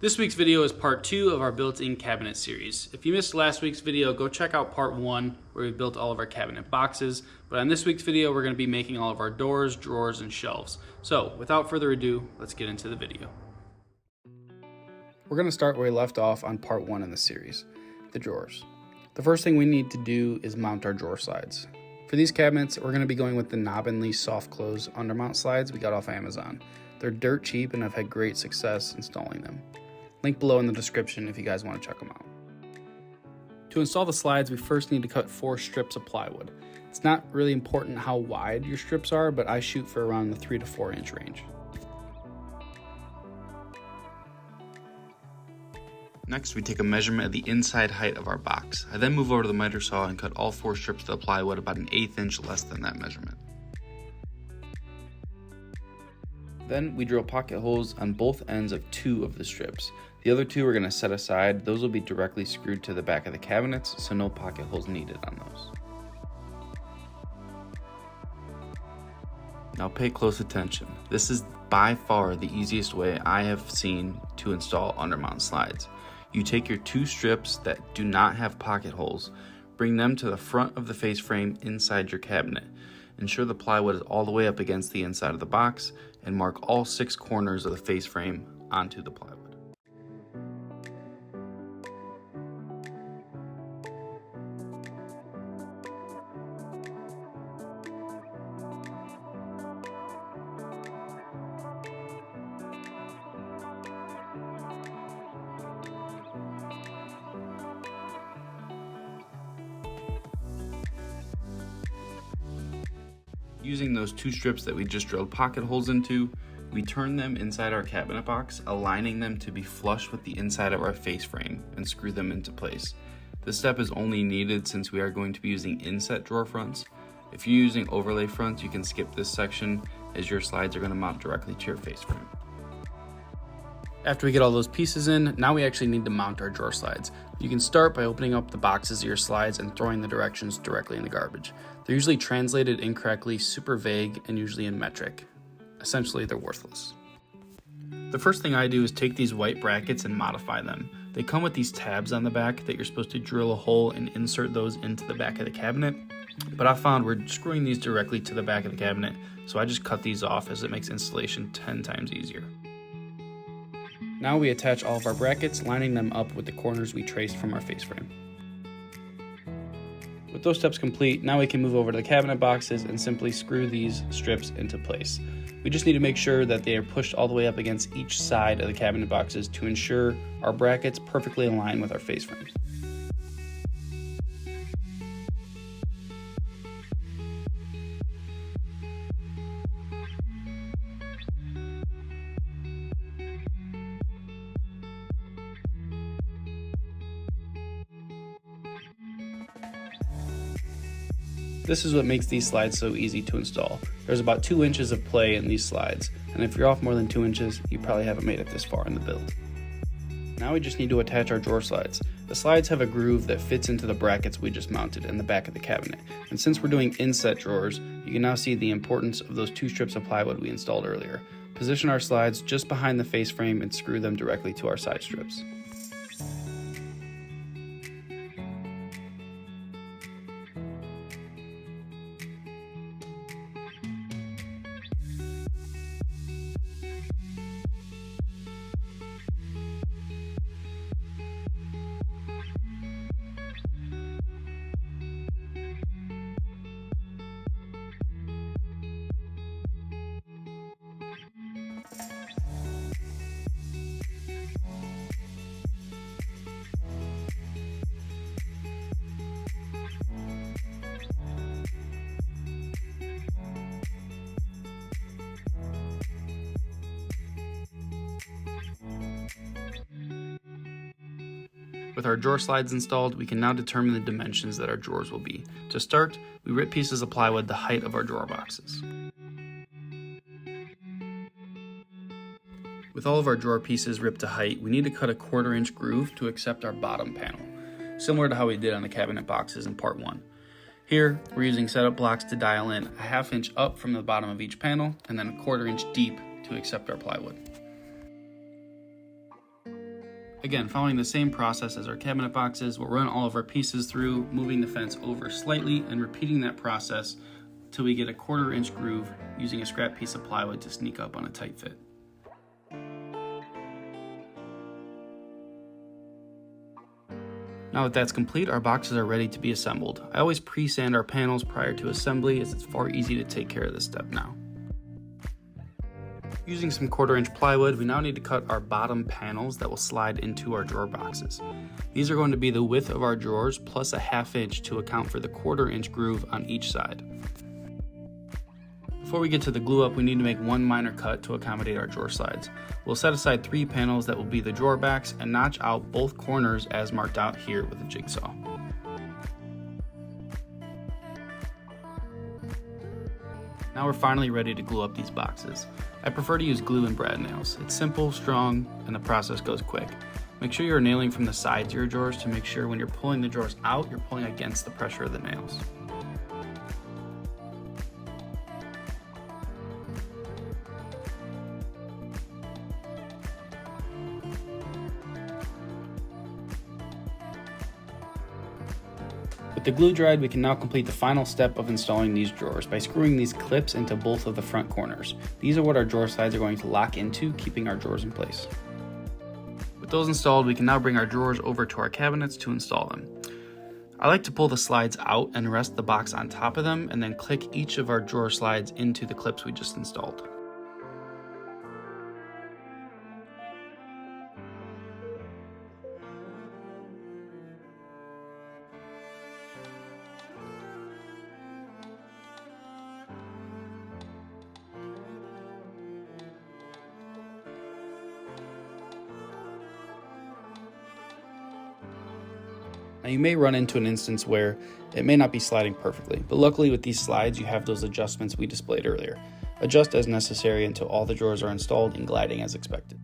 This week's video is part 2 of our built-in cabinet series. If you missed last week's video, go check out part 1 where we built all of our cabinet boxes. But on this week's video, we're going to be making all of our doors, drawers, and shelves. So without further ado, let's get into the video. We're going to start where we left off on part 1 in the series, the drawers. The first thing we need to do is mount our drawer slides. For these cabinets, we're going to be going with the Niwel soft close undermount slides we got off Amazon. They're dirt cheap and I've had great success installing them. Link below in the description if you guys want to check them out. To install the slides, we first need to cut 4 strips of plywood. It's not really important how wide your strips are, but I shoot for around the 3 to 4 inch range. Next, we take a measurement of the inside height of our box. I then move over to the miter saw and cut all 4 strips of the plywood about an 1/8 inch less than that measurement. Then we drill pocket holes on both ends of 2 of the strips. The other 2 we're going to set aside. Those will be directly screwed to the back of the cabinets, so no pocket holes needed on those. Now pay close attention. This is by far the easiest way I have seen to install undermount slides. You take your 2 strips that do not have pocket holes, bring them to the front of the face frame inside your cabinet. Ensure the plywood is all the way up against the inside of the box, and mark all 6 corners of the face frame onto the plywood. Using those 2 strips that we just drilled pocket holes into, we turn them inside our cabinet box, aligning them to be flush with the inside of our face frame, and screw them into place. This step is only needed since we are going to be using inset drawer fronts. If you're using overlay fronts, you can skip this section as your slides are going to mount directly to your face frame. After we get all those pieces in, now we actually need to mount our drawer slides. You can start by opening up the boxes of your slides and throwing the directions directly in the garbage. They're usually translated incorrectly, super vague, and usually in metric. Essentially, they're worthless. The first thing I do is take these white brackets and modify them. They come with these tabs on the back that you're supposed to drill a hole and insert those into the back of the cabinet. But I found we're screwing these directly to the back of the cabinet, so I just cut these off as it makes installation 10 times easier. Now we attach all of our brackets, lining them up with the corners we traced from our face frame. With those steps complete, now we can move over to the cabinet boxes and simply screw these strips into place. We just need to make sure that they are pushed all the way up against each side of the cabinet boxes to ensure our brackets perfectly align with our face frames. This is what makes these slides so easy to install. There's about 2 inches of play in these slides, and if you're off more than 2 inches, you probably haven't made it this far in the build. Now we just need to attach our drawer slides. The slides have a groove that fits into the brackets we just mounted in the back of the cabinet, and since we're doing inset drawers, you can now see the importance of those 2 strips of plywood we installed earlier. Position our slides just behind the face frame and screw them directly to our side strips. With our drawer slides installed, we can now determine the dimensions that our drawers will be. To start, we rip pieces of plywood the height of our drawer boxes. With all of our drawer pieces ripped to height, we need to cut a 1/4 inch groove to accept our bottom panel, similar to how we did on the cabinet boxes in part 1. Here, we're using setup blocks to dial in a 1/2 inch up from the bottom of each panel and then a 1/4 inch deep to accept our plywood. Again, following the same process as our cabinet boxes, we'll run all of our pieces through, moving the fence over slightly and repeating that process till we get a 1/4 inch groove using a scrap piece of plywood to sneak up on a tight fit. Now that that's complete, our boxes are ready to be assembled. I always pre-sand our panels prior to assembly as it's far easier to take care of this step now. Using some 1/4 inch plywood, we now need to cut our bottom panels that will slide into our drawer boxes. These are going to be the width of our drawers plus a 1/2 inch to account for the 1/4 inch groove on each side. Before we get to the glue up, we need to make one minor cut to accommodate our drawer slides. We'll set aside 3 panels that will be the drawer backs and notch out both corners as marked out here with a jigsaw. Now we're finally ready to glue up these boxes. I prefer to use glue and brad nails. It's simple, strong, and the process goes quick. Make sure you're nailing from the sides of your drawers to make sure when you're pulling the drawers out, you're pulling against the pressure of the nails. With the glue dried, we can now complete the final step of installing these drawers by screwing these clips into both of the front corners. These are what our drawer slides are going to lock into, keeping our drawers in place. With those installed, we can now bring our drawers over to our cabinets to install them. I like to pull the slides out and rest the box on top of them, and then click each of our drawer slides into the clips we just installed. Now you may run into an instance where it may not be sliding perfectly, but luckily with these slides you have those adjustments we displayed earlier. Adjust as necessary until all the drawers are installed and gliding as expected.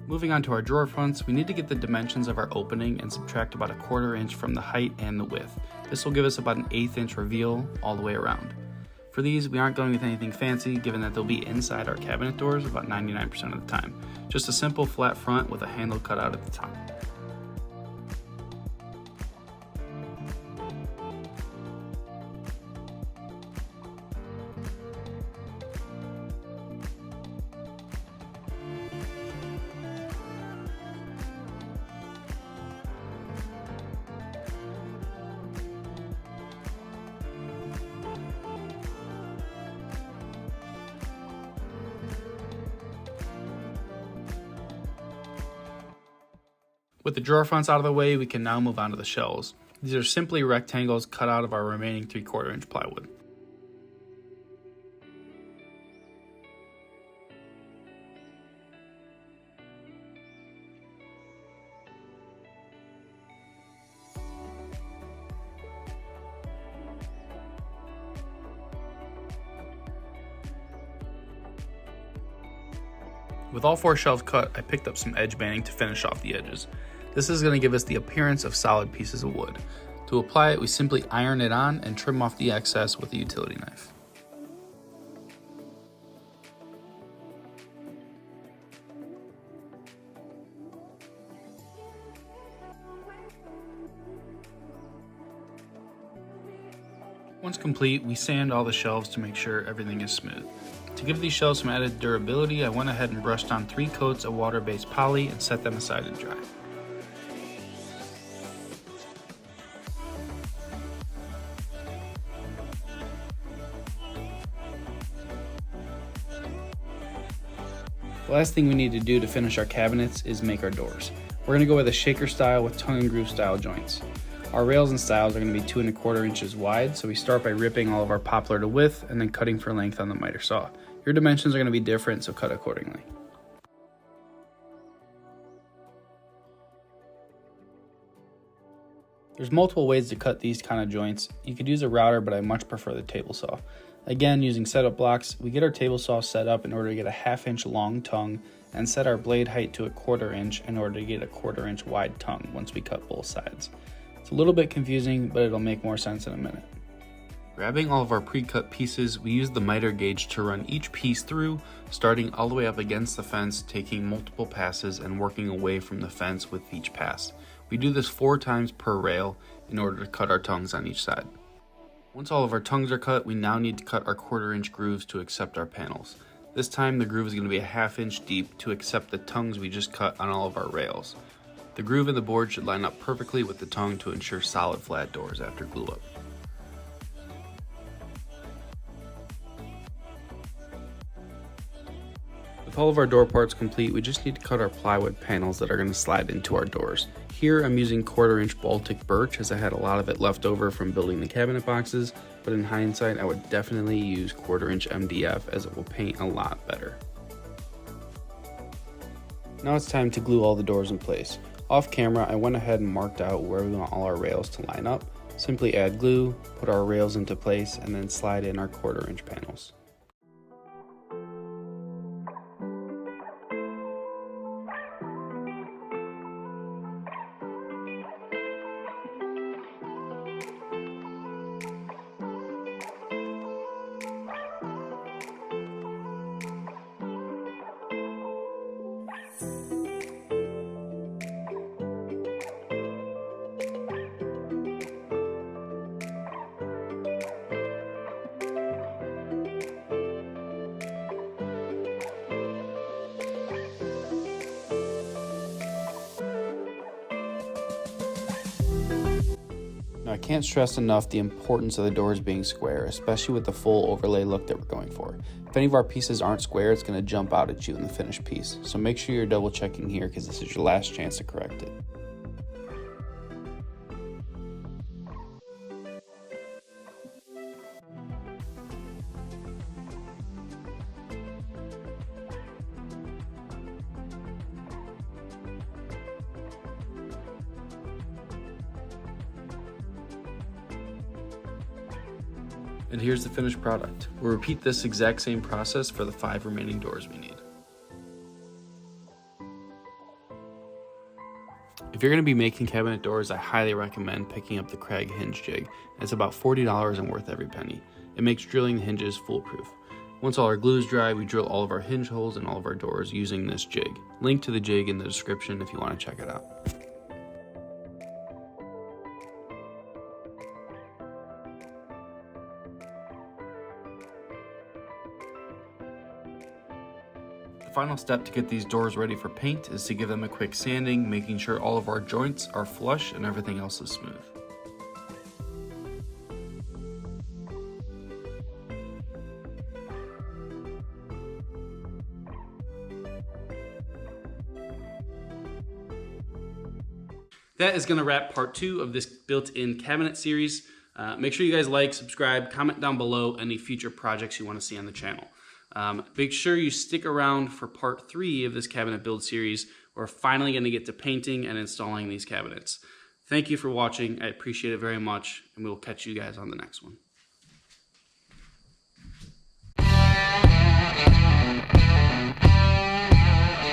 Moving on to our drawer fronts, we need to get the dimensions of our opening and subtract about a 1/4 inch from the height and the width. This will give us about an 1/8 inch reveal all the way around. For these, we aren't going with anything fancy given that they'll be inside our cabinet doors about 99% of the time. Just a simple flat front with a handle cut out at the top. With the drawer fronts out of the way, we can now move on to the shelves. These are simply rectangles cut out of our remaining 3/4 inch plywood. With all 4 shelves cut, I picked up some edge banding to finish off the edges. This is going to give us the appearance of solid pieces of wood. To apply it, we simply iron it on and trim off the excess with a utility knife. Once complete, we sand all the shelves to make sure everything is smooth. To give these shelves some added durability, I went ahead and brushed on 3 coats of water-based poly and set them aside to dry. The last thing we need to do to finish our cabinets is make our doors. We're going to go with a shaker style with tongue and groove style joints. Our rails and stiles are going to be 2 1/4 inches wide, so we start by ripping all of our poplar to width and then cutting for length on the miter saw. Your dimensions are going to be different, so cut accordingly. There's multiple ways to cut these kind of joints. You could use a router, but I much prefer the table saw. Again, using setup blocks, we get our table saw set up in order to get a 1/2 inch long tongue and set our blade height to a 1/4 inch in order to get a 1/4 inch wide tongue once we cut both sides. It's a little bit confusing, but it'll make more sense in a minute. Grabbing all of our pre-cut pieces, we use the miter gauge to run each piece through, starting all the way up against the fence, taking multiple passes and working away from the fence with each pass. We do this 4 times per rail in order to cut our tongues on each side. Once all of our tongues are cut, we now need to cut our 1/4 inch grooves to accept our panels. This time the groove is going to be a 1/2 inch deep to accept the tongues we just cut on all of our rails. The groove in the board should line up perfectly with the tongue to ensure solid flat doors after glue up. With all of our door parts complete, we just need to cut our plywood panels that are going to slide into our doors. Here I'm using 1/4 inch Baltic birch as I had a lot of it left over from building the cabinet boxes, but in hindsight I would definitely use 1/4 inch MDF as it will paint a lot better. Now it's time to glue all the doors in place. Off camera I went ahead and marked out where we want all our rails to line up. Simply add glue, put our rails into place, and then slide in our 1/4 inch panels. Now, I can't stress enough the importance of the doors being square, especially with the full overlay look that we're going for. If any of our pieces aren't square, it's going to jump out at you in the finished piece. So make sure you're double checking here because this is your last chance to correct it. And here's the finished product. We'll repeat this exact same process for the 5 remaining doors we need. If you're going to be making cabinet doors, I highly recommend picking up the Krag hinge jig. It's about $40 and worth every penny. It makes drilling the hinges foolproof. Once all our glue is dry, we drill all of our hinge holes in all of our doors using this jig. Link to the jig in the description if you want to check it out. The final step to get these doors ready for paint is to give them a quick sanding, making sure all of our joints are flush and everything else is smooth. That is going to wrap part 2 of this built-in cabinet series. Make sure you guys like, subscribe, comment down below any future projects you want to see on the channel. Make sure you stick around for part 3 of this cabinet build series. We're finally going to get to painting and installing these cabinets. Thank you for watching. I appreciate it very much, and we will catch you guys on the next one.